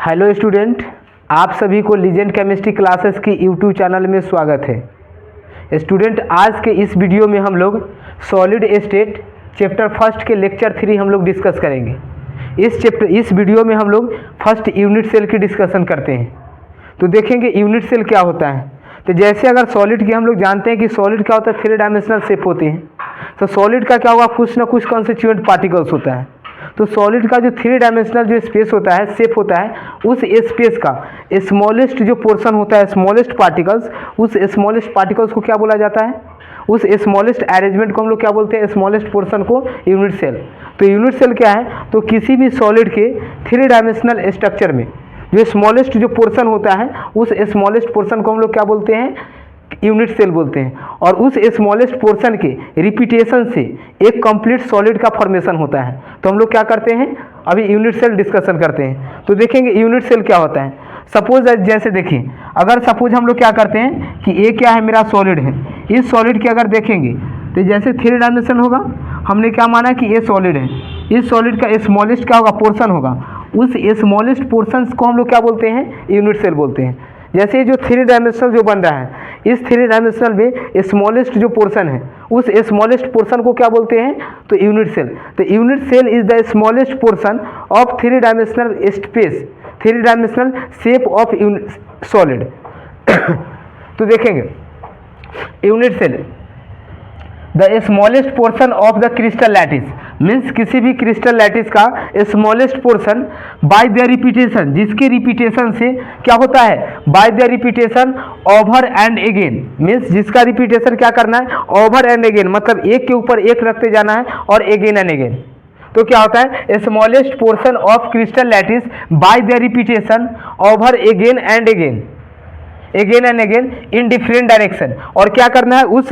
Hello student, आप सभी को लीजेंड केमिस्ट्री क्लासेस की यूट्यूब चैनल में स्वागत है। स्टूडेंट, आज के इस वीडियो में हम लोग सॉलिड स्टेट चैप्टर फर्स्ट के लेक्चर 3 हम लोग डिस्कस करेंगे। इस वीडियो में हम लोग फर्स्ट यूनिट सेल की डिस्कशन करते हैं। तो देखेंगे यूनिट सेल क्या होता है। तो जैसे अगर सॉलिड की हम लोग जानते हैं कि सॉलिड क्या होता है, 3 डायमेंशनल शेप होते हैं। तो सॉलिड का क्या होगा, कुछ ना कुछ कॉन्स्टिट्यूएंट पार्टिकल्स होता है। तो सॉलिड का जो 3 डायमेंशनल जो स्पेस होता है, शेप होता है, उस स्पेस का स्मॉलेस्ट जो पोर्शन होता है, स्मॉलेस्ट पार्टिकल्स, उस स्मॉलेस्ट पार्टिकल्स को क्या बोला जाता है, उस स्मॉलेस्ट अरेंजमेंट को हम लोग क्या बोलते हैं, स्मॉलेस्ट पोर्शन को यूनिट सेल। तो यूनिट सेल क्या है, तो किसी भी सॉलिड के 3 डायमेंशनल स्ट्रक्चर में जो स्मॉलेस्ट जो पोर्शन होता है, उस स्मॉलेस्ट पोर्शन को हम लोग क्या बोलते हैं, यूनिट सेल बोलते हैं। और उस स्मॉलेस्ट पोर्शन के रिपीटेशन से एक कंप्लीट सॉलिड का फॉर्मेशन होता है। तो हम लोग क्या करते हैं, अभी यूनिट सेल डिस्कशन करते हैं। तो देखेंगे यूनिट सेल क्या होता है। सपोज जैसे देखिए, अगर सपोज हम लोग क्या करते हैं कि ये क्या है, मेरा सॉलिड है। इस सॉलिड के अगर देखेंगे तो जैसे 3 डायमेंशन होगा, हमने क्या माना कि ये सॉलिड है। इस सॉलिड का स्मॉलेस्ट क्या होगा, पोर्शन होगा। उस स्मॉलेस्ट पोर्शन को हम लोग क्या बोलते हैं, यूनिट सेल बोलते हैं। जैसे जो 3 डायमेंशनल जो बन रहा है, इस 3 डायमेंशनल में स्मॉलेस्ट जो पोर्शन है, उस स्मॉलेस्ट पोर्शन को क्या बोलते हैं, तो यूनिट सेल। तो unit cell is the smallest portion of 3 dimensional space, 3 dimensional shape of solid. तो देखेंगे unit cell the smallest portion of the crystal lattice, means किसी भी क्रिस्टल लैटिस का smallest portion by the repetition, जिसके repetition से क्या होता है, by the repetition over and again, means जिसका रिपीटेशन क्या करना है, ओवर एंड अगेन, मतलब एक के ऊपर एक रखते जाना है और अगेन एंड अगेन। तो क्या होता है, smallest portion of crystal lattice bye the repetition over again and again, again and again in different direction. और क्या करना है, उस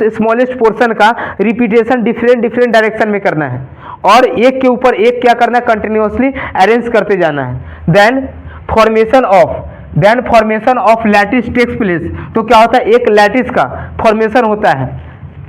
स्मॉलेस्ट पोर्शन का रिपीटेशन डिफरेंट डायरेक्शन में करना है और एक के ऊपर एक क्या करना है, कंटिन्यूअसली अरेंज करते जाना है। Then formation of lattice takes place. तो क्या होता है, एक लैटिस का फॉर्मेशन होता है।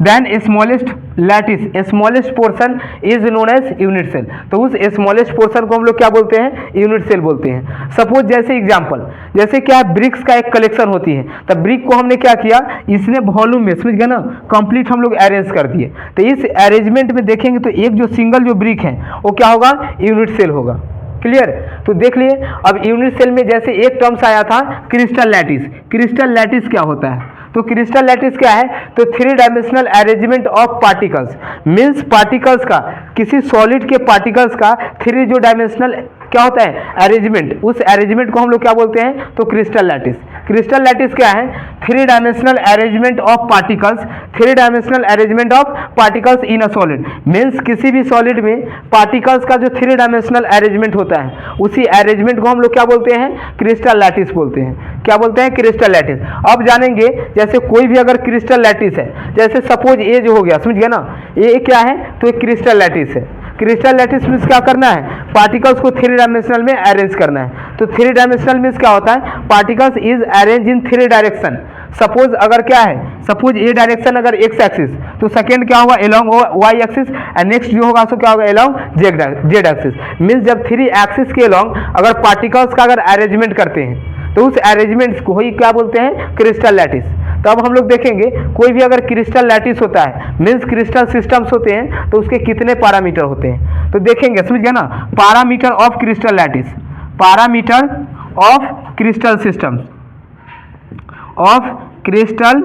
Then smallest lattice, smallest portion is known as unit cell. तो उस स्मॉलेस्ट पोर्शन को हम लोग क्या बोलते हैं, यूनिट सेल बोलते हैं। सपोज जैसे एग्जांपल, जैसे क्या ब्रिक्स का एक कलेक्शन होती है। तब ब्रिक को हमने क्या किया, इसने वॉल्यूम में, समझ गए ना, कंप्लीट हम लोग अरेंज कर दिए। तो इस अरेंजमेंट में देखेंगे तो एक जो सिंगल जो ब्रिक है वो क्या होगा, यूनिट सेल होगा। क्लियर। तो देख लिए, अब यूनिट सेल में जैसे एक टर्म्स आया था क्रिस्टल लैटिस। क्रिस्टल लैटिस क्या होता है, तो क्रिस्टल लैटिस क्या है, तो 3 dimensional arrangement of particles, means particles का, किसी सॉलिड के पार्टिकल्स का 3 जो डायमेंशनल क्या होता है, अरेंजमेंट, उस अरेंजमेंट को हम लोग क्या बोलते हैं, तो क्रिस्टल लैटिस। क्रिस्टल लैटिस क्या है, 3 dimensional arrangement of particles, 3 dimensional arrangement of particles in a solid, means किसी भी सॉलिड में पार्टिकल्स का जो 3 डायमेंशनल अरेंजमेंट होता है, उसी अरेंजमेंट को हम लोग क्या बोलते हैं, क्रिस्टल लैटिस बोलते हैं। क्या बोलते हैं, क्रिस्टल लैटिस। अब जानेंगे, जैसे कोई भी अगर क्रिस्टल लैटिस है, जैसे सपोज ये जो हो गया, समझ गया ना, ये क्या है, तो ये क्रिस्टल लैटिस है। क्रिस्टल लैटिस मीन्स क्या करना है, पार्टिकल्स को 3 डायमेंशनल में अरेंज करना है। तो 3 डायमेंशनल मीन्स क्या होता है, particles is arrange in 3 direction. Suppose अगर क्या है, सपोज ये डायरेक्शन अगर एक्स एक्सिस, तो सेकेंड क्या होगा, along Y axis, and next जो होगा सो क्या होगा, एलोंग जेड एक्सिस। मीन्स जब 3 एक्सिस के एलोंग अगर पार्टिकल्स का अगर अरेंजमेंट करते हैं, तो उस अरेंजमेंट्स को ही क्या बोलते हैं, क्रिस्टल लैटिस। तो अब हम लोग देखेंगे, कोई भी अगर क्रिस्टल लैटिस होता है, मीन्स क्रिस्टल सिस्टम्स होते हैं, तो उसके कितने पैरामीटर होते हैं। तो देखेंगे, समझ गया ना, parameter of crystal lattice, parameter of crystal system, of crystal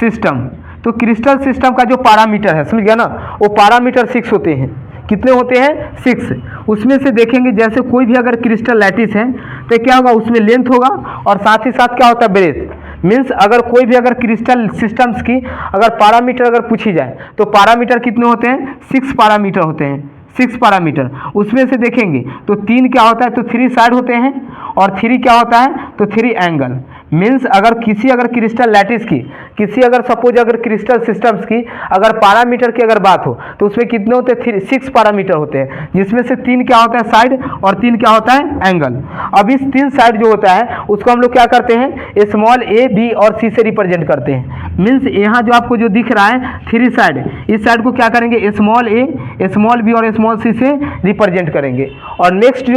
system. तो क्रिस्टल सिस्टम का जो पैरामीटर है, समझ गया ना, वो पैरामीटर 6 होते हैं। कितने होते हैं, 6। उसमें से देखेंगे, जैसे कोई भी अगर क्रिस्टल लैटिस है तो क्या होगा, उसमें लेंथ होगा और साथ ही साथ क्या होता है, ब्रेथ। मीन्स अगर कोई भी अगर क्रिस्टल सिस्टम्स की अगर पैरामीटर अगर पूछी जाए, तो पैरामीटर कितने होते हैं, 6 पैरामीटर होते हैं, 6 पैरामीटर। उसमें से देखेंगे तो 3 क्या होता है, तो 3 साइड होते हैं, और 3 क्या होता है, तो 3 एंगल। मीन्स अगर किसी अगर क्रिस्टल लैटिस की, किसी अगर सपोज अगर क्रिस्टल सिस्टम्स की अगर पैरामीटर की अगर बात हो, तो उसमें कितने होते हैं, 6 पैरामीटर होते हैं, जिसमें से 3 क्या होता है, साइड, और 3 क्या होता है, एंगल। अब इस 3 साइड जो होता है उसको हम लोग क्या करते हैं, स्मॉल a, b और c से रिप्रेजेंट करते हैं। मीन्स यहाँ जो आपको जो दिख रहा है थ्री साइड, इस साइड को क्या करेंगे स्मॉल ए, स्मॉल बी और स्मॉल सी से रिप्रेजेंट करेंगे। और नेक्स्ट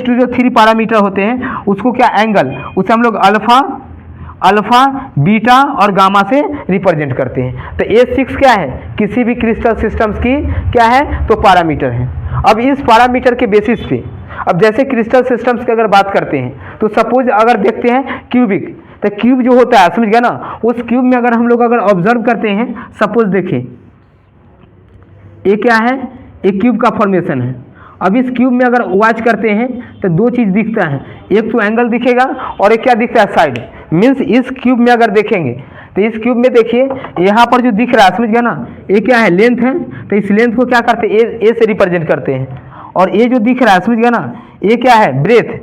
जो थ्री पैरामीटर होते हैं उसको क्या एंगल, उसे हम लोग अल्फा बीटा और गामा से रिप्रेजेंट करते हैं। तो A6 क्या है, किसी भी क्रिस्टल सिस्टम्स की क्या है तो पैरामीटर है। अब इस पैरामीटर के बेसिस पे अब जैसे क्रिस्टल सिस्टम्स की अगर बात करते हैं तो सपोज अगर देखते हैं क्यूबिक, तो क्यूब जो होता है समझ गया ना, उस क्यूब में अगर हम लोग अगर ऑब्जर्व करते हैं, सपोज देखें ये क्या है, एक क्यूब का फॉर्मेशन है। अब इस क्यूब में अगर वॉच करते हैं तो दो चीज़ दिखता है, एक तो एंगल दिखेगा और एक क्या दिखता है साइड। मीन्स इस क्यूब में अगर देखेंगे तो इस क्यूब में देखिए यहाँ पर जो दिख रहा है समझ गया ना, ये क्या है लेंथ है, तो इस लेंथ को क्या करते हैं ए से रिप्रेजेंट करते हैं। और ये जो दिख रहा है समझ गया ना, ये क्या है ब्रेथ,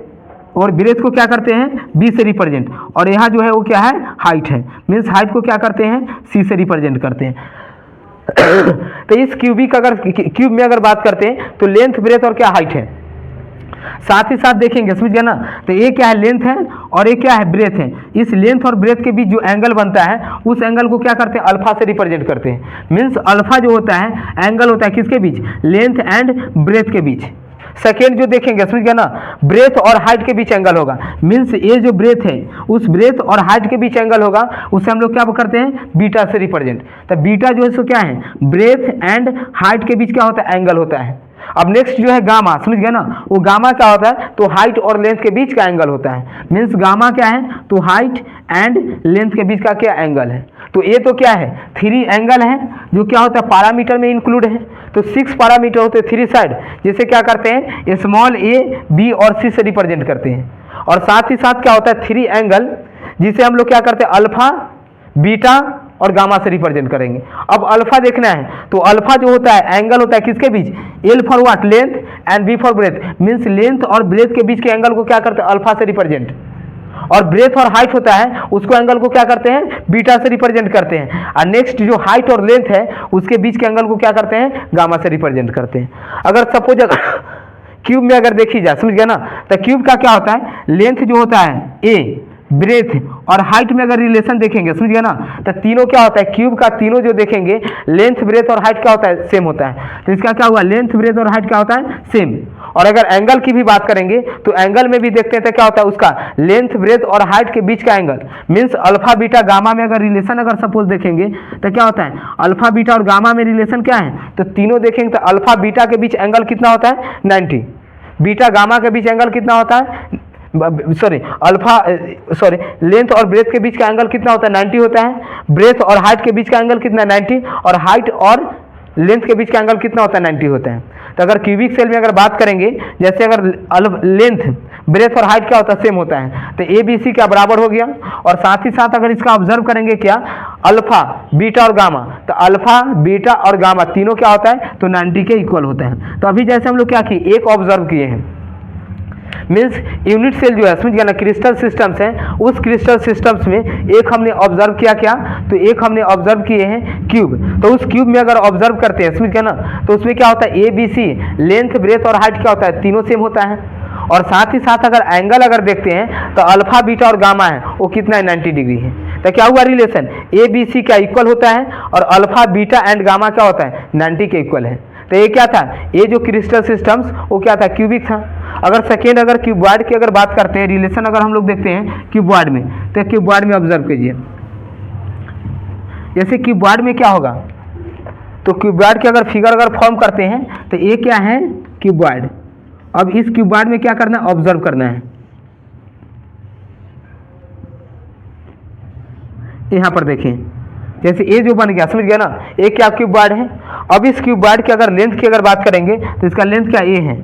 और ब्रेथ को क्या करते हैं बी से रिप्रेजेंट। और यहाँ जो है वो क्या है हाइट है, मीन्स हाइट को क्या करते हैं सी से रिप्रेजेंट करते हैं। तो इस क्यूब में अगर बात करते हैं तो लेंथ ब्रेथ और क्या हाइट है, साथ ही साथ देखेंगे समझ गया ना, तो ये क्या है लेंथ है और ये क्या है ब्रेथ है। इस लेंथ और ब्रेथ के बीच जो एंगल बनता है उस एंगल को क्या करते हैं अल्फा से रिप्रेजेंट करते हैं। मीन्स अल्फा जो होता है एंगल होता है किसके बीच, लेंथ एंड ब्रेथ के बीच। सेकेंड जो देखेंगे समझ गया ना, ब्रेथ और हाइट के बीच एंगल होगा। मीन्स ये जो ब्रेथ है उस ब्रेथ और हाइट के बीच एंगल होगा, उसे हम लोग क्या करते हैं बीटा से रिप्रेजेंट। तो बीटा जो है सो क्या है ब्रेथ एंड हाइट के बीच क्या होता है एंगल होता है। अब नेक्स्ट जो है गामा, समझ गया ना, वो गामा क्या होता है तो हाइट और लेंथ के बीच का एंगल होता है। मीन्स गामा क्या है तो हाइट एंड लेंथ के बीच का क्या एंगल है। तो ये तो क्या है थ्री एंगल है जो क्या होता है पैरामीटर में इंक्लूड है। तो 6 पैरामीटर होते हैं थ्री साइड, जिसे क्या करते हैं स्मॉल ए बी और सी से रिप्रेजेंट करते हैं। और साथ ही साथ क्या होता है थ्री एंगल, जिसे हम लोग क्या करते हैं अल्फा बीटा और गामा से रिप्रेजेंट करेंगे। अब अल्फा देखना है तो अल्फा जो होता है एंगल होता है किसके बीच, L for what length and B for breadth. Means length और ब्रेथ के बीच के एंगल को क्या करते हैं अल्फा से रिप्रेजेंट। और ब्रेथ और हाइट होता है उसको एंगल को क्या करते हैं बीटा से रिप्रेजेंट करते हैं। और नेक्स्ट जो हाइट और लेंथ है उसके बीच के एंगल को क्या करते हैं गामा से रिप्रेजेंट करते हैं। अगर सपोज क्यूब में अगर देखी जाए समझ गया ना, तो क्यूब का क्या होता है लेंथ जो होता है ए, ब्रेथ और हाइट में अगर रिलेशन देखेंगे समझ गया ना, तो तीनों क्या होता है क्यूब का तीनों जो देखेंगे लेंथ ब्रेथ और हाइट क्या होता है सेम होता है। तो इसका क्या हुआ लेंथ ब्रेथ और हाइट क्या होता है सेम। और अगर एंगल की भी बात करेंगे तो एंगल में भी देखते हैं तो क्या होता है उसका लेंथ ब्रेथ और हाइट के बीच का angle. Means alpha beta gamma में अगर रिलेशन अगर सपोज देखेंगे तो क्या होता है अल्फा बीटा और गामा में रिलेशन क्या है, तो तीनों देखेंगे तो अल्फा बीटा के बीच एंगल कितना होता है 90, बीटा गामा के बीच एंगल कितना होता है लेंथ और ब्रेथ के बीच का एंगल कितना होता है 90 होता है, ब्रेथ और हाइट के बीच का एंगल कितना 90, और हाइट और लेंथ के बीच का एंगल कितना होता है 90 होता है। तो अगर क्यूबिक सेल में अगर बात करेंगे जैसे अगर लेंथ ब्रेथ और हाइट क्या होता है सेम होता है, तो ए बी सी क्या बराबर हो गया। और साथ ही साथ अगर इसका ऑब्जर्व करेंगे क्या अल्फा बीटा और गामा, तो अल्फा बीटा और गामा तीनों क्या होता है तो 90 के इक्वल होता है। तो अभी जैसे हम लोग क्या किए एक ऑब्जर्व किए हैं, मीन्स यूनिट सेल जो है समझ गया ना क्रिस्टल सिस्टम्स हैं, उस क्रिस्टल सिस्टम्स में एक हमने ऑब्जर्व किया क्या तो एक हमने ऑब्जर्व किए हैं क्यूब। तो उस क्यूब में अगर ऑब्जर्व करते हैं समझ गया ना, तो उसमें क्या होता है A B C length breadth और हाइट क्या होता है तीनों सेम होता है। और साथ ही साथ अगर एंगल अगर देखते हैं तो अल्फा बीटा और गामा है वो कितना है 90 डिग्री है। तो क्या हुआ रिलेशन ए बी सी क्या इक्वल होता है और अल्फा बीटा एंड गामा क्या होता है 90 के इक्वल है। तो ये क्या था ये जो क्रिस्टल सिस्टम्स वो क्या था क्यूबिक था। अगर सेकेंड अगर क्यूबॉइड की अगर बात करते हैं रिलेशन अगर हम लोग देखते हैं क्यूबॉइड में, तो क्यूबॉइड में ऑब्जर्व कीजिए जैसे क्यूबॉइड में क्या होगा, तो क्यूबॉइड की अगर फिगर अगर फॉर्म करते हैं तो ये क्या है क्यूबॉइड। अब इस क्यूबॉइड में क्या करना है ऑब्जर्व करना है, यहाँ पर देखें जैसे ए जो बन गया समझ गया ना, ए क्या क्यूबॉइड है। अब इस क्यूबॉइड की अगर लेंथ की अगर बात करेंगे तो इसका लेंथ क्या ए है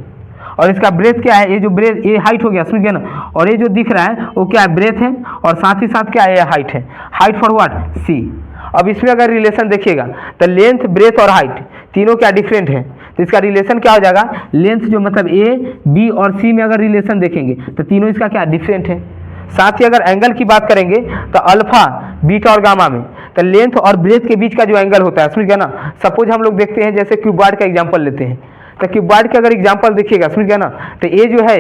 और इसका ब्रेथ क्या है, ये जो ब्रेथ ये हाइट हो गया समझ गया ना, और ये जो दिख रहा है वो क्या है ब्रेथ है और साथ ही साथ क्या है हाइट है, हाइट फॉर व्हाट सी। अब इसमें अगर रिलेशन देखिएगा तो लेंथ ब्रेथ और हाइट तीनों क्या डिफरेंट है, तो इसका रिलेशन क्या हो जाएगा लेंथ जो मतलब ए बी और सी में अगर रिलेशन देखेंगे तो तीनों इसका क्या डिफरेंट है। साथ ही अगर एंगल की बात करेंगे तो अल्फा बीटा और गामा में तो लेंथ और ब्रेथ के बीच का जो एंगल होता है समझ गया ना। सपोज हम लोग देखते हैं जैसे क्यूबॉइड का एग्जांपल लेते हैं, तो क्यूबॉइड का अगर एग्जांपल देखिएगा समझ गया ना, तो ये जो है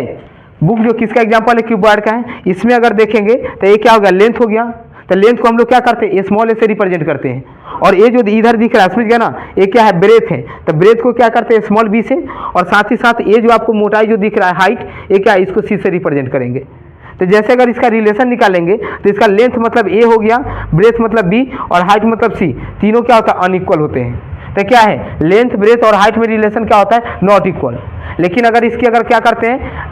बुक जो किसका एग्जांपल है क्यूबॉइड का है, इसमें अगर देखेंगे तो ये क्या हो गया लेंथ हो गया, तो लेंथ को हम लोग क्या करते हैं, स्मॉल ए से रिप्रेजेंट करते हैं। और ये जो इधर दिख रहा है समझ गया ना, ये क्या है, ब्रेथ है, तो ब्रेथ को क्या करते हैं, स्मॉल बी से। और साथ ही साथ ये जो आपको मोटाई जो दिख रहा है, हाइट, ये क्या है, इसको सी से रिप्रेजेंट करेंगे। तो जैसे अगर इसका रिलेशन निकालेंगे तो इसका लेंथ मतलब ए हो गया, ब्रेथ मतलब बी और हाइट मतलब सी, तीनों क्या होता है, अनइक्वल होते हैं। तो क्या है, लेंथ, ब्रेथ और हाइट में रिलेशन क्या होता है, नॉट इक्वल। लेकिन अगर इसकी अगर क्या करते हैं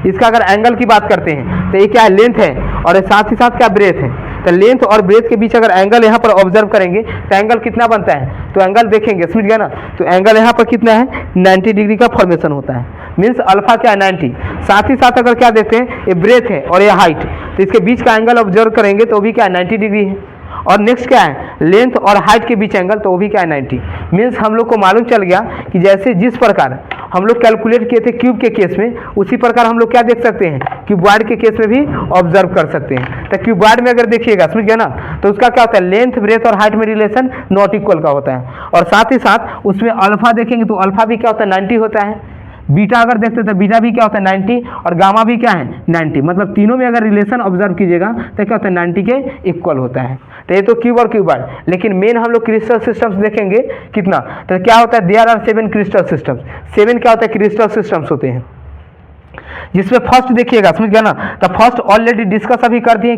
इसका अगर एंगल की बात करते हैं तो ये क्या है, लेंथ है और साथ ही साथ क्या, ब्रेथ है। तो लेंथ और ब्रेथ के बीच अगर एंगल यहाँ पर ऑब्जर्व करेंगे तो एंगल कितना बनता है, तो एंगल देखेंगे समझ गया ना, तो एंगल यहाँ पर कितना है, 90 डिग्री का फॉर्मेशन होता है, मीन्स अल्फा क्या है, 90। साथ ही साथ अगर क्या देते हैं, ये ब्रेथ है और ये हाइट, तो इसके बीच का एंगल ऑब्जर्व करेंगे तो भी क्या है, 90 डिग्री है। और नेक्स्ट क्या है, लेंथ और हाइट के बीच एंगल, तो वो भी क्या है, 90। मीन्स हम लोग को मालूम चल गया कि जैसे जिस प्रकार हम लोग कैलकुलेट किए थे क्यूब के केस में, उसी प्रकार हम लोग क्या देख सकते हैं, क्यूबॉइड के केस में भी ऑब्जर्व कर सकते हैं। तो क्यूबॉइड में अगर देखिएगा समझ गया ना, तो उसका क्या होता है, लेंथ, ब्रेथ और हाइट में रिलेशन नॉट इक्वल का होता है। और साथ ही साथ उसमें अल्फा देखेंगे तो अल्फा भी क्या होता है, 90 होता है। बीटा अगर देखते हैं तो बीटा भी क्या होता है, 90, और गामा भी क्या है, 90। मतलब तीनों में अगर रिलेशन ऑब्जर्व कीजिएगा तो क्या होता है, 90 के इक्वल होता है। तो ये तो क्यूब और क्यूबॉइड, लेकिन मेन हम लोग क्रिस्टल सिस्टम्स देखेंगे कितना, तो क्या होता है, देयर आर 7 क्रिस्टल सिस्टम्स। 7 क्या होता है, क्रिस्टल सिस्टम्स होते हैं, जिसमें फर्स्ट देखिएगा समझ गया ना, तो फर्स्ट ऑलरेडी डिस्कस अभी कर दिए,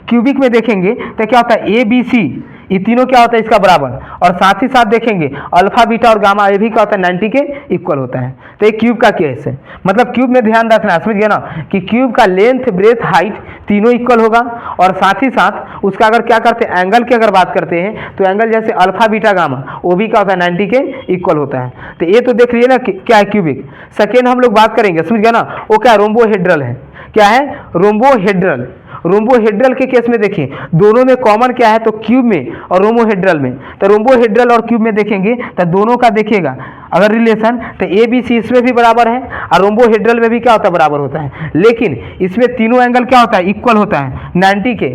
क्यूबिक में देखेंगे तो क्या होता है, ए बी सी, ये तीनों क्या होता है, इसका बराबर। और साथ ही साथ देखेंगे अल्फा, बीटा और गामा, ये भी क्या होता है, 90 के इक्वल होता है। तो ये क्यूब का केस है। मतलब क्यूब में ध्यान रखना है समझ गया ना, कि क्यूब का लेंथ, ब्रेथ, हाइट तीनों इक्वल होगा। और साथ ही साथ उसका अगर क्या करते हैं, एंगल की अगर बात करते हैं तो एंगल जैसे अल्फा, बीटा, गामा, वो भी क्या होता है, 90 के इक्वल होता है। तो ये तो देख लिए ना क्या है क्यूबिक। सेकेंड हम लोग बात करेंगे समझ गया ना, वो क्या, रोम्बोहेड्रल है। क्या है, रोम्बोहेड्रल। रोम्बोहेड्रल के केस में देखिए दोनों में कॉमन क्या है, तो क्यूब में और रोम्बोहेड्रल में। तो रोम्बोहेड्रल और क्यूब में देखेंगे तो दोनों का देखिएगा अगर रिलेशन, तो ए बी सी इसमें भी बराबर है और रोम्बोहेड्रल में भी क्या होता है, बराबर होता है। लेकिन इसमें तीनों एंगल क्या होता है, इक्वल होता है, 90 के।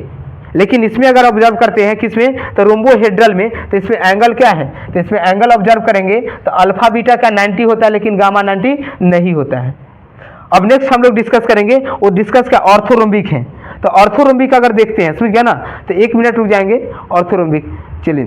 लेकिन इसमें अगर ऑब्जर्व करते हैं किसमें, तो रोम्बोहेड्रल में, तो इसमें एंगल क्या है, तो इसमें एंगल ऑब्जर्व करेंगे तो अल्फा, बीटा का 90 होता है, लेकिन गामा 90 नहीं होता है। अब नेक्स्ट हम लोग डिस्कस करेंगे, वो डिस्कस क्या, ऑर्थोरोम्बिक है। तो ऑर्थोरोम्बिक अगर देखते हैं समझ गया ना, तो 1 मिनट रुक जाएंगे। ऑर्थोरोम्बिक, चलिए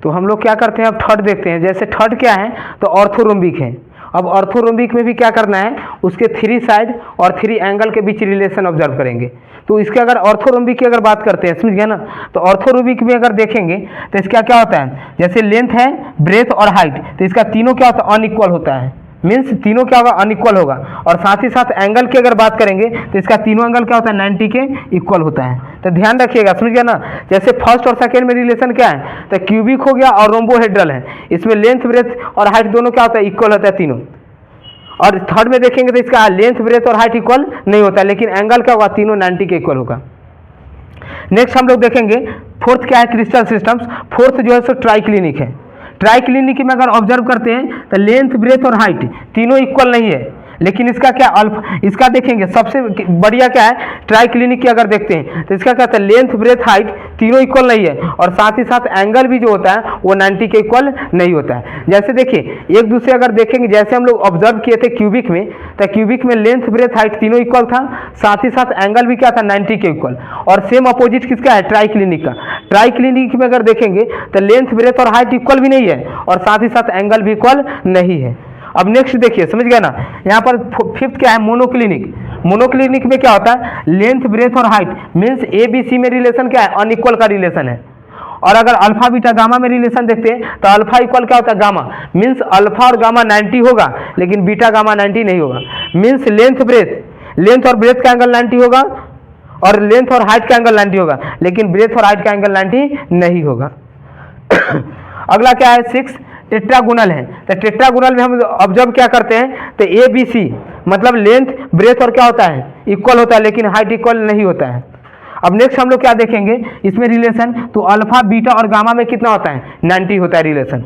तो हम लोग क्या करते हैं, अब थर्ड देखते हैं। जैसे थर्ड क्या है, तो ऑर्थोरोम्बिक है। अब ऑर्थोरोम्बिक में भी क्या करना है, उसके 3 साइड और 3 एंगल के बीच रिलेशन ऑब्जर्व करेंगे। तो इसके अगर ऑर्थोरोम्बिक की अगर बात करते हैं समझ गया ना, तो ऑर्थोरोम्बिक में अगर देखेंगे तो इसका क्या होता है, जैसे लेंथ है, ब्रेथ और हाइट, तो इसका तीनों क्या होता है, अनइक्वल होता है। मीन्स तीनों क्या होगा, अनइक्वल होगा। और साथ ही साथ एंगल की अगर बात करेंगे तो इसका तीनों एंगल क्या होता है, 90 के इक्वल होता है। तो ध्यान रखिएगा समझ गया ना। जैसे फर्स्ट और सेकेंड में रिलेशन क्या है, तो क्यूबिक हो गया और रोम्बोहेड्रल है, इसमें लेंथ, ब्रेथ और हाइट दोनों क्या होता है, इक्वल होता है तीनों। और थर्ड में देखेंगे तो इसका लेंथ, ब्रेथ और हाइट इक्वल नहीं होता है, लेकिन एंगल क्या होगा, तीनों 90 के इक्वल होगा। नेक्स्ट हम लोग देखेंगे फोर्थ क्या है, क्रिस्टल सिस्टम्स। फोर्थ जो है सो ट्राइक्लिनिक है। ट्राइक्लिनिक में अगर ऑब्जर्व करते हैं तो लेंथ, ब्रेथ और हाइट तीनों इक्वल नहीं है, लेकिन इसका क्या अल्फा, इसका देखेंगे सबसे बढ़िया क्या है, ट्राइक्लिनिक की अगर देखते हैं तो इसका क्या होता है, लेंथ, ब्रेथ, हाइट तीनों इक्वल नहीं है। और साथ ही साथ एंगल भी जो होता है वो 90 के इक्वल नहीं होता है। जैसे देखिए एक दूसरे अगर देखेंगे, जैसे हम लोग ऑब्जर्व किए थे क्यूबिक में, तो क्यूबिक में लेंथ, ब्रेथ, हाइट तीनों इक्वल था, साथ ही साथ एंगल भी क्या था, 90 के इक्वल। और सेम अपोजिट किसका है, ट्राइक्लिनिक का। ट्राइक्लिनिक में अगर देखेंगे तो लेंथ, ब्रेथ और हाइट इक्वल भी नहीं है, और साथ ही साथ एंगल भी इक्वल नहीं है। अब नेक्स्ट देखिए समझ गया ना, यहाँ पर फिफ्थ क्या है, मोनोक्लिनिक। मोनोक्लिनिक में क्या होता है, लेंथ, ब्रेथ और height means A B C में रिलेशन क्या है, अनइक्वल का रिलेशन है। और अगर अल्फा, बीटा, गामा में रिलेशन देखते हैं तो अल्फा इक्वल क्या होता है, गामा। मीन्स अल्फा और गामा 90 होगा, लेकिन बीटा, गामा 90 नहीं होगा। मीन्स लेंथ और ब्रेथ का एंगल 90 होगा, और लेंथ और हाइट का एंगल 90 होगा, लेकिन ब्रेथ और हाइट का एंगल 90 नहीं होगा। अगला क्या है, 6 टेट्रागोनल है। तो टेट्रागोनल में हम ऑब्जर्व क्या करते हैं, तो ए बी सी मतलब लेंथ, ब्रेथ और क्या होता है, इक्वल होता है, लेकिन हाइट इक्वल नहीं होता है। अब नेक्स्ट हम लोग क्या देखेंगे इसमें रिलेशन, तो अल्फा, बीटा और गामा में कितना होता है, 90 होता है रिलेशन।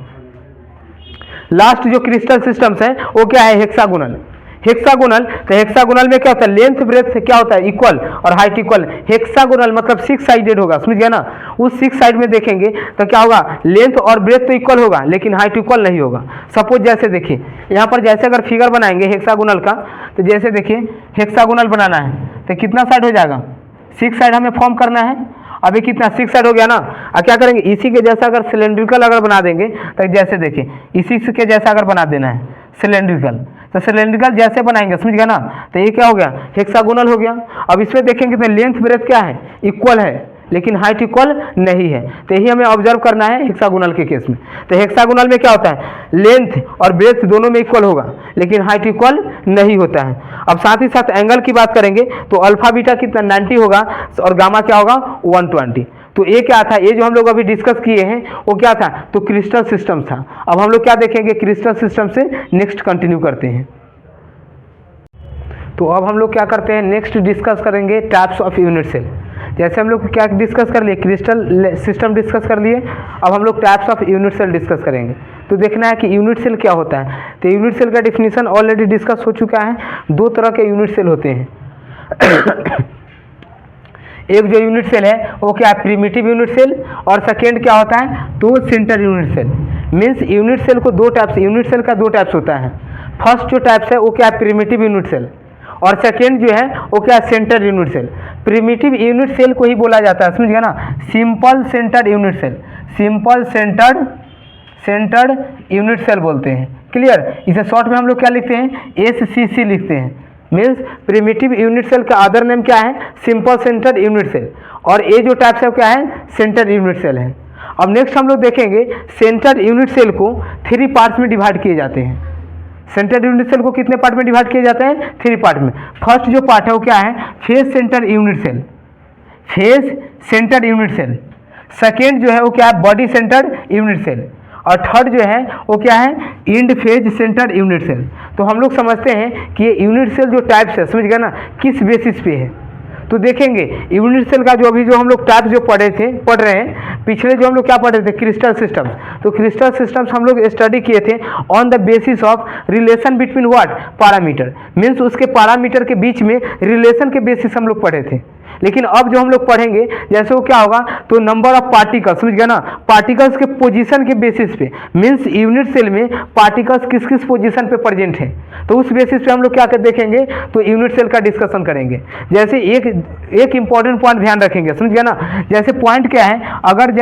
लास्ट जो क्रिस्टल सिस्टम्स है वो क्या है, हेक्सागोनल। हेक्सागोनल, तो हेक्सागोनल में क्या होता है, लेंथ, ब्रेथ से क्या होता है, इक्वल और हाइट इक्वल। हेक्सागोनल मतलब 6 साइडेड होगा, समझ गया ना। उस 6 साइड में देखेंगे तो क्या होगा, लेंथ और ब्रेथ तो इक्वल होगा, लेकिन हाइट इक्वल नहीं होगा। सपोज जैसे देखिए यहाँ पर, जैसे अगर फिगर बनाएंगे हेक्सागोनल का, तो जैसे देखिए हेक्सागोनल बनाना है तो कितना साइड हो जाएगा, 6 साइड हमें फॉर्म करना है। अभी कितना 6 साइड हो गया ना। अब क्या करेंगे, इसी के जैसा अगर सिलेंड्रिकल अगर बना देंगे तो जैसे देखिए इसी के जैसा अगर बना देना है सिलेंड्रिकल, तो सिलेंड्रिकल जैसे बनाएंगे समझ गया ना, तो ये क्या हो गया, हेक्सागोनल हो गया। अब इसमें देखेंगे तो लेंथ ब्रेथ क्या है, इक्वल है, लेकिन हाइट इक्वल नहीं है। तो यही हमें ऑब्जर्व करना है हेक्सागोनल के केस में। तो हेक्सागोनल में क्या होता है, लेंथ और ब्रेथ दोनों में इक्वल होगा, लेकिन हाइट इक्वल नहीं होता है। अब साथ ही साथ एंगल की बात करेंगे तो अल्फा बीटा कितना 90 होगा और गामा क्या होगा 120। तो ये क्या था, ये जो हम लोग अभी डिस्कस किए हैं वो क्या था, तो क्रिस्टल सिस्टम था। अब हम लोग क्या देखेंगे, क्रिस्टल सिस्टम से नेक्स्ट कंटिन्यू करते हैं। तो अब हम लोग क्या करते हैं, नेक्स्ट डिस्कस करेंगे टाइप्स ऑफ यूनिट सेल। जैसे हम लोग क्या डिस्कस कर लिए, क्रिस्टल सिस्टम डिस्कस कर लिए, अब हम लोग types of unit cell discuss करेंगे। तो देखना है कि यूनिट सेल क्या होता है। तो यूनिट सेल का डिफिनीशन ऑलरेडी डिस्कस हो चुका है। दो तरह के यूनिट सेल होते हैं। एक जो यूनिट सेल है वो क्या है, प्रिमिटिव यूनिट सेल, और सेकेंड क्या होता है, तो centre unit cell. Means unit cell को दो टाइप्स, यूनिट सेल का दो टाइप्स होता है। फर्स्ट जो टाइप्स है वो क्या है, प्रिमिटिव यूनिट सेल, और सेकेंड जो है वो क्या है, centre unit cell. Primitive unit cell को ही बोला जाता है, समझ गया ना, simple centred unit cell, simple centred unit cell बोलते हैं। क्लियर। इसे शॉर्ट में हम लोग क्या लिखते हैं, SCC लिखते हैं। मीन्स प्रिमिटिव यूनिट सेल का अदर नेम क्या है, सिंपल सेंटर्ड यूनिट सेल, और ये जो टाइप्स है वो क्या है, सेंटर यूनिट सेल है। अब नेक्स्ट हम लोग देखेंगे सेंटर यूनिट सेल को 3 पार्ट्स में डिवाइड किए जाते हैं। सेंटर यूनिट सेल को कितने पार्ट में डिवाइड किए जाते हैं, 3 पार्ट में। फर्स्ट जो पार्ट है वो क्या है, face centre unit cell, face centre unit cell. Second जो है वो क्या है, बॉडी सेंटर यूनिट सेल, और थर्ड जो है वो क्या है, end face centre unit cell. तो हम लोग समझते हैं कि ये यूनिट सेल जो टाइप्स है, समझ गया ना, किस बेसिस पे है। तो देखेंगे यूनिट सेल का जो अभी जो हम लोग टाइप जो पढ़ रहे हैं, पिछले जो हम लोग क्या पढ़ रहे थे, क्रिस्टल सिस्टम्स। तो क्रिस्टल सिस्टम्स हम लोग स्टडी किए थे on the basis of relation between what, parameter. Means उसके पैरामीटर के बीच में रिलेशन के बेसिस हम लोग पढ़े थे। लेकिन अब जो हम लोग पढ़ेंगे जैसे वो क्या होगा, तो नंबर ऑफ पार्टिकल्स, समझ गया ना, पार्टिकल्स के पोजीशन के बेसिस पे। मीन्स यूनिट सेल में पार्टिकल्स किस किस पोजीशन पे प्रेजेंट है, तो उस बेसिस पे हम लोग क्या कर देखेंगे, तो यूनिट सेल का डिस्कशन करेंगे। जैसे एक इंपॉर्टेंट पॉइंट ध्यान रखेंगे, समझ गया ना। जैसे पॉइंट क्या है, अगर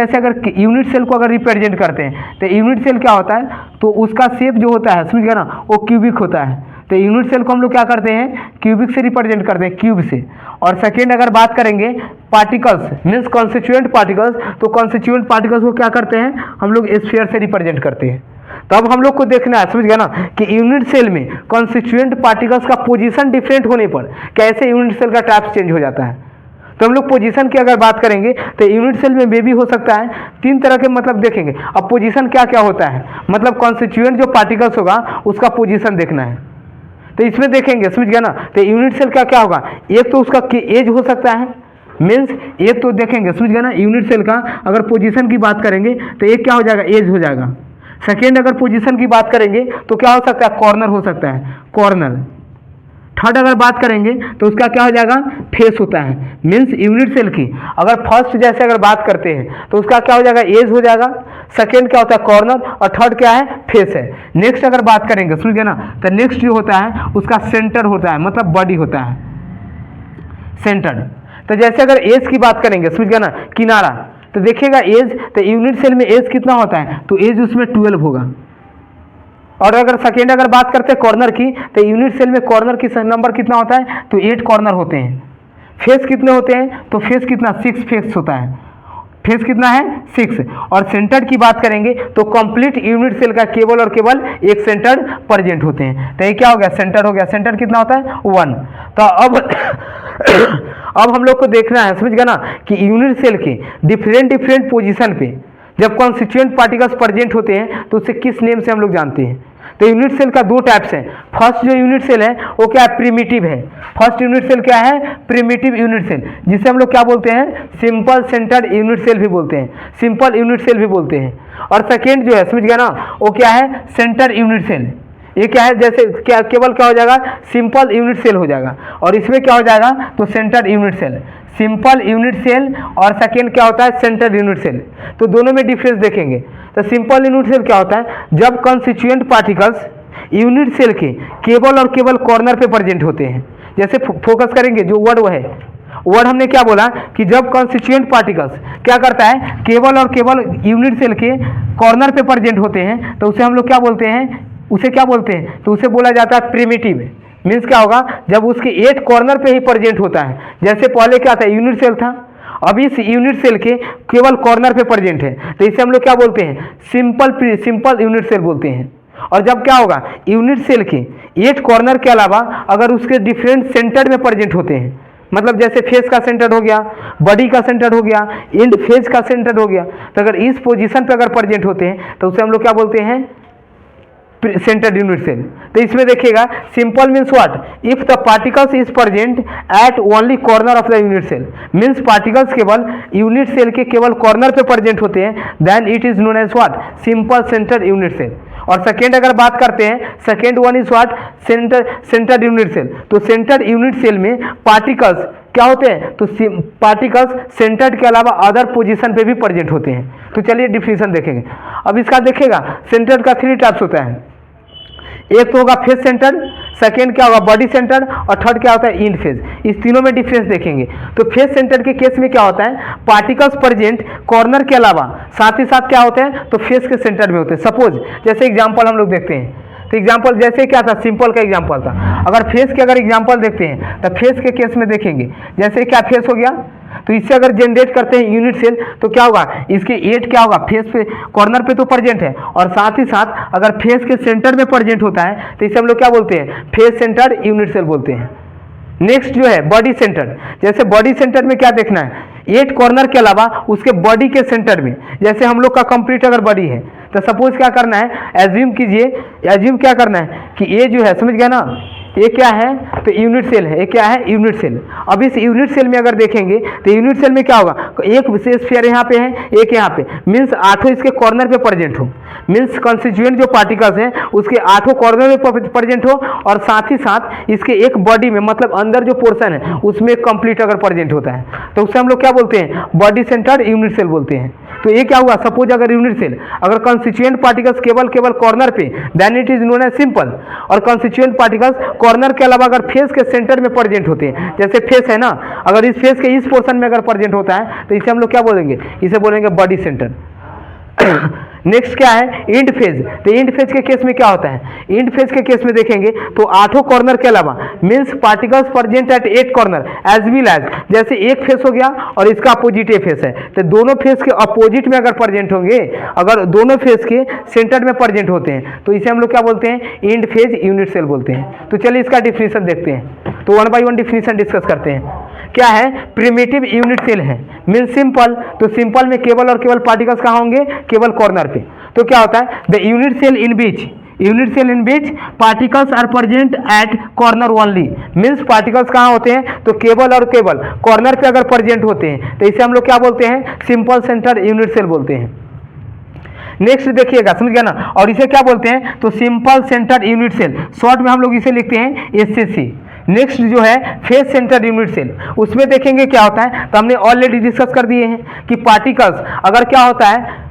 यूनिट सेल को अगर रिप्रेजेंट करते हैं तो यूनिट सेल क्या होता है, तो उसका शेप जो होता है, समझ गया ना, वो क्यूबिक होता है। तो यूनिट सेल को हम लोग क्या करते हैं, क्यूबिक से रिप्रेजेंट करते हैं, क्यूब से। और सेकेंड अगर बात करेंगे पार्टिकल्स मीन्स कॉन्स्टिट्यूएंट पार्टिकल्स, तो कॉन्स्टिट्यूएंट पार्टिकल्स को क्या करते हैं, हम लोग स्फीयर से रिप्रेजेंट करते हैं। तो अब हम लोग को देखना है, समझ गया ना, कि यूनिट सेल में कॉन्स्टिट्यूएंट पार्टिकल्स का पोजीशन डिफरेंट होने पर कैसे यूनिट सेल का टाइप चेंज हो जाता है। तो हम लोग पोजीशन की अगर बात करेंगे तो यूनिट सेल में भी हो सकता है 3 तरह के, मतलब देखेंगे। अब पोजीशन क्या क्या होता है, मतलब कॉन्स्टिट्यूएंट जो पार्टिकल्स होगा उसका पोजीशन देखना है। तो इसमें देखेंगे, समझ गया ना, तो यूनिट सेल का क्या होगा, एक तो उसका एज हो सकता है। मीन्स एक तो देखेंगे, समझ गया ना, यूनिट सेल का अगर पोजीशन की बात करेंगे तो एक क्या हो जाएगा, एज हो जाएगा। सेकेंड अगर पोजीशन की बात करेंगे तो क्या हो सकता है, कॉर्नर हो सकता है, कॉर्नर। थर्ड अगर बात करेंगे तो उसका क्या हो जाएगा, फेस होता है। मीन्स यूनिट सेल की अगर फर्स्ट जैसे अगर बात करते हैं तो उसका क्या हो जाएगा, एज हो जाएगा। सेकेंड क्या होता है, कॉर्नर, और थर्ड क्या है, फेस है। नेक्स्ट अगर बात करेंगे, समझ गया ना, तो नेक्स्ट जो होता है उसका सेंटर होता है, मतलब बॉडी होता है, सेंटर। तो जैसे अगर एज की बात करेंगे, समझ गया ना, किनारा, तो देखिएगा एज, तो यूनिट सेल में एज कितना होता है, तो एज उसमें 12 होगा। और अगर सेकेंड अगर बात करते हैं कॉर्नर की, तो यूनिट सेल में कॉर्नर की नंबर कितना होता है, तो 8 कॉर्नर होते हैं। फेस कितने होते हैं, तो फेस कितना, 6 फेस होता है, फेस कितना है, 6। और सेंटर की बात करेंगे तो कंप्लीट यूनिट सेल का केवल और केवल एक सेंटर प्रेजेंट होते हैं। तो ये क्या हो गया, सेंटर हो गया। सेंटर कितना होता है, 1। तो अब हम लोग को देखना है, समझ गया ना, कि यूनिट सेल के डिफरेंट पोजीशन पे जब कॉन्स्टिट्यूएंट पार्टिकल्स प्रेजेंट होते हैं तो उसे किस नेम से हम लोग जानते हैं। तो यूनिट सेल का 2 टाइप्स हैं। फर्स्ट जो यूनिट सेल है वो क्या है, प्रिमिटिव है। फर्स्ट यूनिट सेल क्या है, प्रिमिटिव यूनिट सेल, जिसे हम लोग क्या बोलते हैं, सिंपल सेंटर्ड यूनिट सेल भी बोलते हैं, सिंपल यूनिट सेल भी बोलते हैं। और सेकेंड जो है, समझ गया ना, वो क्या है, सेंटर यूनिट सेल। ये क्या है, जैसे क्या केवल क्या हो जाएगा, सिंपल यूनिट सेल हो जाएगा। और इसमें क्या हो जाएगा, तो centre unit cell, simple unit cell, और सेकेंड क्या होता है, सेंटर यूनिट सेल। तो दोनों में डिफरेंस देखेंगे। तो सिंपल यूनिट सेल क्या होता है, जब कॉन्स्टिट्यूएंट पार्टिकल्स यूनिट सेल के केवल और केवल कॉर्नर पे प्रेजेंट होते हैं। जैसे फोकस करेंगे जो वर्ड वो है, वर्ड हमने क्या बोला कि जब कॉन्स्टिट्यूएंट पार्टिकल्स क्या करता है, केवल और केवल यूनिट सेल के कॉर्नर पे प्रेजेंट होते हैं तो उसे हम लोग क्या बोलते हैं, उसे क्या बोलते हैं, तो उसे बोला जाता है प्रिमिटिव। मीन्स क्या होगा, जब उसके 8 कॉर्नर पे ही प्रेजेंट होता है। जैसे पहले क्या था, यूनिट सेल था, अब इस यूनिट सेल के केवल कॉर्नर पे प्रेजेंट है तो इसे हम लोग क्या बोलते हैं, सिंपल यूनिट सेल बोलते हैं। और जब क्या होगा, यूनिट सेल के 8 कॉर्नर के अलावा अगर उसके डिफरेंट सेंटर में प्रेजेंट होते हैं, मतलब जैसे फेस का सेंटर हो गया, बॉडी का सेंटर हो गया, एंड फेस का सेंटर हो गया, तो अगर इस पोजीशन पे अगर प्रेजेंट होते हैं तो उसे हम लोग क्या बोलते हैं, सेंटर्ड यूनिट सेल। तो इसमें देखिएगा simple means what, if the particles is present at only corner of the unit cell, means particles केवल यूनिट सेल के केवल कॉर्नर पे प्रेजेंट होते हैं, then it is known as what, simple centred unit cell. और second अगर बात करते हैं, second one is what, centred unit cell. तो सेंटर्ड यूनिट सेल में पार्टिकल्स क्या होते हैं, तो पार्टिकल्स सेंटर्ड के अलावा अदर पोजीशन पे भी प्रेजेंट होते हैं। तो चलिए डिफिनीशन देखेंगे। अब इसका देखिएगा, सेंटर्ड का 3 टाइप्स होता है, एक तो होगा फेस सेंटर, सेकेंड क्या होगा बॉडी सेंटर, और थर्ड क्या होता है इंड फेज। इस तीनों में डिफरेंस देखेंगे। तो फेस सेंटर के केस में क्या होता है, पार्टिकल्स प्रेजेंट कॉर्नर के अलावा साथ ही साथ क्या होते हैं, तो फेस के सेंटर में होते हैं। सपोज जैसे एग्जांपल हम लोग देखते हैं, तो एग्जांपल जैसे क्या था, सिंपल का एग्जांपल था। अगर फेस के अगर एग्जांपल देखते हैं तो फेस के केस में देखेंगे, जैसे क्या फेस हो गया, तो इससे अगर जनरेट करते हैं यूनिट सेल तो क्या होगा, इसके 8 क्या होगा, फेस पे कॉर्नर पे तो प्रेजेंट है, और साथ ही साथ अगर फेस के सेंटर में प्रेजेंट होता है तो इसे हम लोग क्या बोलते हैं, फेस सेंटर यूनिट सेल बोलते हैं। नेक्स्ट जो है बॉडी सेंटर, जैसे बॉडी सेंटर में क्या देखना है, 8 कॉर्नर के अलावा उसके बॉडी के सेंटर में, जैसे हम लोग का कंप्लीट अगर बॉडी है तो सपोज क्या करना है, एज्यूम कीजिए, एज्यूम क्या करना है कि ये जो है, समझ गया ना, ये क्या है, तो यूनिट सेल है, ये क्या है, यूनिट सेल। अब इस यूनिट सेल में अगर देखेंगे तो यूनिट सेल में क्या होगा, एक विशेष स्फीयर यहाँ पे है, एक यहाँ पे, मीन्स 8 इसके कॉर्नर पे प्रेजेंट हो, मीन्स कंस्टिट्यूएंट जो पार्टिकल्स हैं उसके 8 कॉर्नर में प्रेजेंट हो, और साथ ही साथ इसके एक बॉडी में, मतलब अंदर जो पोर्शन है उसमें कंप्लीट अगर प्रेजेंट होता है तो उसे हम लोग क्या बोलते हैं, बॉडी सेंटर यूनिट सेल बोलते हैं। तो ये क्या हुआ, सपोज अगर यूनिट सेल अगर कंस्टिट्यूएंट पार्टिकल्स केवल कॉर्नर पे, then it is known as simple. और कंस्टिट्यूएंट पार्टिकल्स कॉर्नर के अलावा अगर फेस के सेंटर में प्रेजेंट होते हैं, जैसे फेस है ना, अगर इस फेस के इस पोर्शन में अगर प्रेजेंट होता है तो इसे हम लोग क्या बोलेंगे, इसे बोलेंगे बॉडी सेंटर। नेक्स्ट क्या है, इंड फेज। तो इंड फेज के केस में क्या होता है, इंड फेज के केस में देखेंगे तो 8 कॉर्नर के अलावा, means particles present at 8 corner as well as, जैसे एक फेस हो गया और इसका अपोजिट ए फेस है, तो दोनों फेस के अपोजिट में अगर प्रेजेंट होंगे, अगर दोनों फेस के सेंटर में प्रेजेंट होते हैं तो इसे हम लोग क्या बोलते हैं, इंड फेज यूनिट सेल बोलते हैं। तो चलिए इसका डिफिनीशन देखते हैं। तो 1 बाय 1 डिफिनीशन डिस्कस करते हैं। क्या है, प्रिमिटिव यूनिट सेल है, मीन सिंपल। तो सिंपल में केवल और केवल पार्टिकल्स कहाँ होंगे, केवल कॉर्नर पे। तो क्या होता है, the unit cell in which particles are present at corner only, means particles कहाँ होते हैं, तो केवल और केवल कॉर्नर पे अगर प्रेजेंट होते हैं तो इसे हम लोग क्या बोलते हैं, सिंपल सेंटर यूनिट सेल बोलते हैं। नेक्स्ट देखिएगा, समझ गया ना, और इसे क्या बोलते हैं, तो simple centre unit cell, short में हम लोग इसे लिखते हैं एससीसी। नेक्स्ट जो है फेस सेंटर यूनिट सेल, उसमें देखेंगे क्या होता है, तो हमने ऑलरेडी डिस्कस कर दिए हैं कि पार्टिकल्स अगर क्या होता है,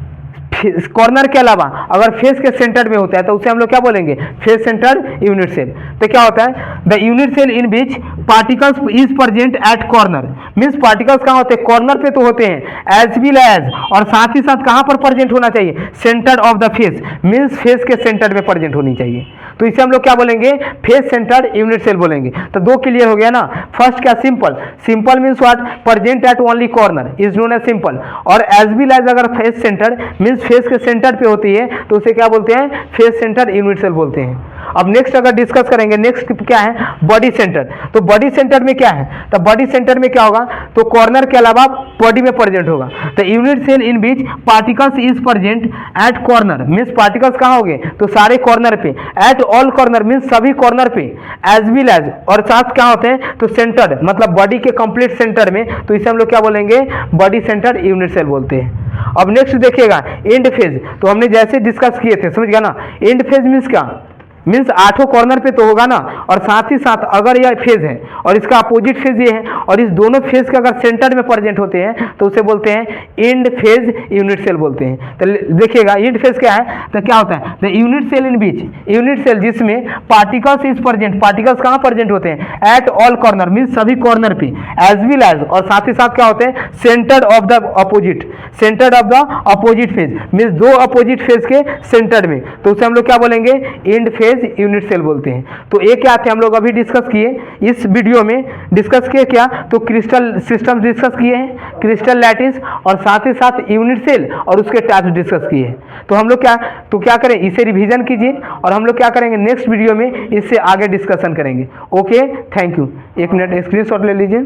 कॉर्नर के अलावा अगर फेस के सेंटर में होता है तो उसे हम लोग क्या बोलेंगे, फेस सेंटर यूनिट सेल। तो क्या होता है, the unit cell in which particles is present at corner, means particles कहाँ होते हैं, कॉर्नर पे तो होते हैं, एज वेल एज, और साथ ही साथ कहाँ पर प्रेजेंट होना चाहिए, centre of the face, means face के सेंटर में प्रेजेंट होनी चाहिए। तो इसे हम लोग क्या बोलेंगे, फेस सेंटर यूनिट सेल बोलेंगे। तो 2 क्लियर हो गया ना। फर्स्ट क्या, simple means what, present at only corner is known as simple, और एज वेल एज अगर फेस सेंटर मीन्स फेस के सेंटर पे होती है तो उसे क्या बोलते हैं, फेस सेंटर यूनिट सेल बोलते हैं। अब नेक्स्ट अगर डिस्कस करेंगे, नेक्स्ट क्या है, बॉडी सेंटर। तो बॉडी सेंटर में क्या है, तो बॉडी सेंटर में क्या होगा, तो कॉर्नर के अलावा बॉडी में प्रेजेंट होगा। तो unit cell in which particles is present at corner, means particles कहाँ होंगे, तो सारे कॉर्नर पे, एट ऑल कॉर्नर मीन्स सभी कॉर्नर पे, एज वेल एज, और साथ क्या होते हैं, तो सेंटर, मतलब बॉडी के कंप्लीट सेंटर में, तो इसे हम लोग क्या बोलेंगे, बॉडी सेंटर यूनिट सेल बोलते हैं। अब नेक्स्ट देखिएगा एंड फेज। तो हमने जैसे डिस्कस किए थे, समझ गया ना, एंड फेज मीन्स क्या, मीन्स 8 कॉर्नर पे तो होगा ना, और साथ ही साथ अगर यह फेज है और इसका अपोजिट फेज ये है और इस दोनों फेज के अगर सेंटर में प्रेजेंट होते हैं तो उसे बोलते हैं एंड फेज यूनिट सेल बोलते हैं। तो देखिएगा एंड फेज क्या है, तो क्या होता है, the unit cell in which, unit cell जिसमें पार्टिकल्स इज प्रेजेंट, पार्टिकल्स कहाँ प्रेजेंट होते हैं, एट ऑल कॉर्नर, मीन्स सभी कॉर्नर पे, एज वेल एज, और साथ ही साथ क्या होते हैं, centre of the opposite, centre of the opposite face, means दो अपोजिट फेज के सेंटर में, तो उसे हम लोग क्या बोलेंगे, एंड फेज यूनिट सेल बोलते हैं। तो ये क्या थे हम लोग अभी डिस्कस किए इस वीडियो में, डिस्कस किए क्या, तो क्रिस्टल सिस्टम डिस्कस किए हैं, क्रिस्टल लैटिस, और साथ ही साथ यूनिट सेल और उसके टाइप्स डिस्कस किए हैं। तो हम लोग क्या करें, इसे रिवीजन कीजिए और हम लोग क्या करेंगे नेक्स्ट वीडियो में इससे आगे डिस्कशन करेंगे। Okay, thank you. 1 minute screenshot ले लीजिए।